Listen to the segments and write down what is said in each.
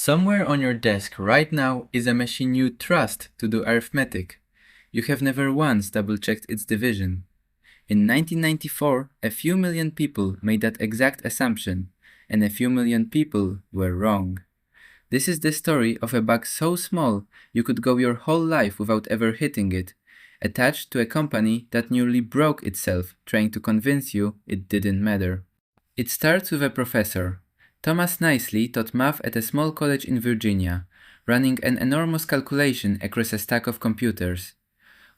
Somewhere on your desk right now is a machine you trust to do arithmetic. You have never once double-checked its division. In 1994, a few million people made that exact assumption, and a few million people were wrong. This is the story of a bug so small you could go your whole life without ever hitting it, attached to a company that nearly broke itself trying to convince you it didn't matter. It starts with a professor. Thomas Nicely taught math at a small college in Virginia, running an enormous calculation across a stack of computers.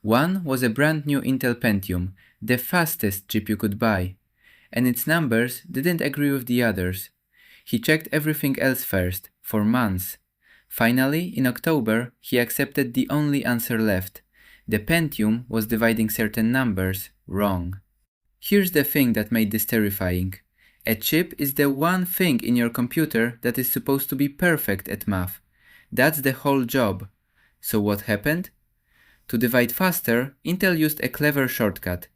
One was a brand new Intel Pentium, the fastest chip you could buy, and its numbers didn't agree with the others. He checked everything else first, for months. Finally, in October, he accepted the only answer left. The Pentium was dividing certain numbers wrong. Here's the thing that made this terrifying. A chip is the one thing in your computer that is supposed to be perfect at math. That's the whole job. So what happened? To divide faster, Intel used a clever shortcut.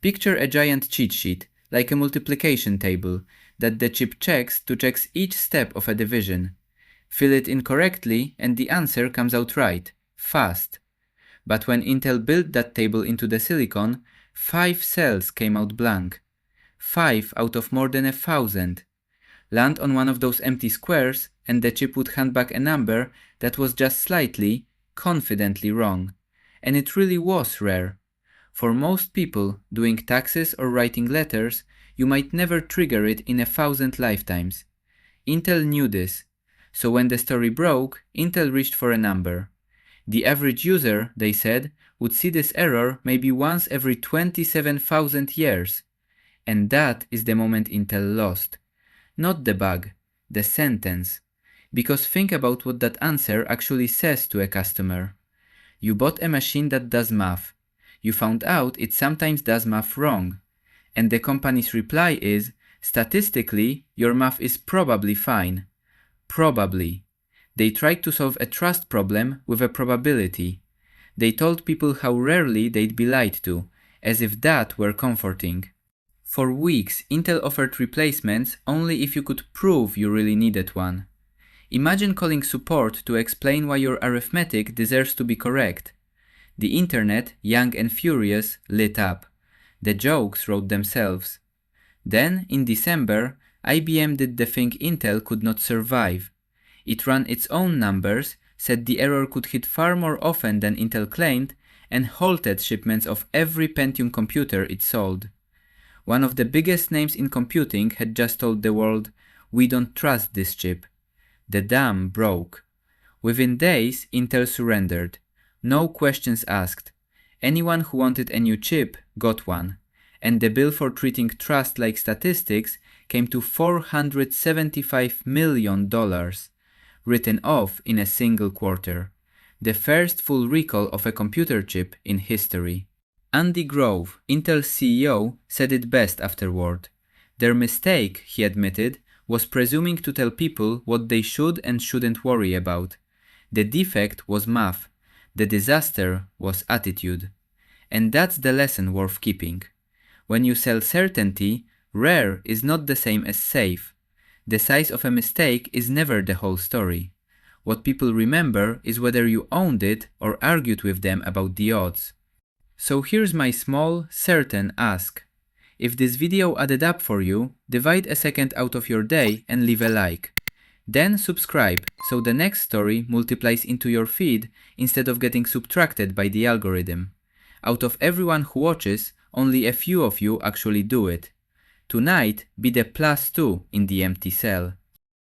Picture a giant cheat sheet, like a multiplication table, that the chip checks to check each step of a division. Fill it in correctly and the answer comes out right, fast. But when Intel built that table into the silicon, 5 cells came out blank. 5 out of more than 1,000. Land on one of those empty squares and the chip would hand back a number that was just slightly, confidently wrong. And it really was rare. For most people, doing taxes or writing letters, you might never trigger it in 1,000 lifetimes. Intel knew this, so when the story broke, Intel reached for a number. The average user, they said, would see this error maybe once every 27,000 years. And that is the moment Intel lost. Not the bug, the sentence. Because think about what that answer actually says to a customer. You bought a machine that does math. You found out it sometimes does math wrong. And the company's reply is, statistically, your math is probably fine. Probably. They tried to solve a trust problem with a probability. They told people how rarely they'd be lied to, as if that were comforting. For weeks, Intel offered replacements only if you could prove you really needed one. Imagine calling support to explain why your arithmetic deserves to be correct. The internet, young and furious, lit up. The jokes wrote themselves. Then, in December, IBM did the thing Intel could not survive. It ran its own numbers, said the error could hit far more often than Intel claimed, and halted shipments of every Pentium computer it sold. One of the biggest names in computing had just told the world, "We don't trust this chip." The dam broke. Within days, Intel surrendered. No questions asked. Anyone who wanted a new chip got one. And the bill for treating trust like statistics came to $475 million, written off in a single quarter. The first full recall of a computer chip in history. Andy Grove, Intel's CEO, said it best afterward. Their mistake, he admitted, was presuming to tell people what they should and shouldn't worry about. The defect was math. The disaster was attitude. And that's the lesson worth keeping. When you sell certainty, rare is not the same as safe. The size of a mistake is never the whole story. What people remember is whether you owned it or argued with them about the odds. So here's my small, certain ask. If this video added up for you, divide a second out of your day and leave a like. Then subscribe, so the next story multiplies into your feed instead of getting subtracted by the algorithm. Out of everyone who watches, only a few of you actually do it. Tonight, be the +2 in the empty cell.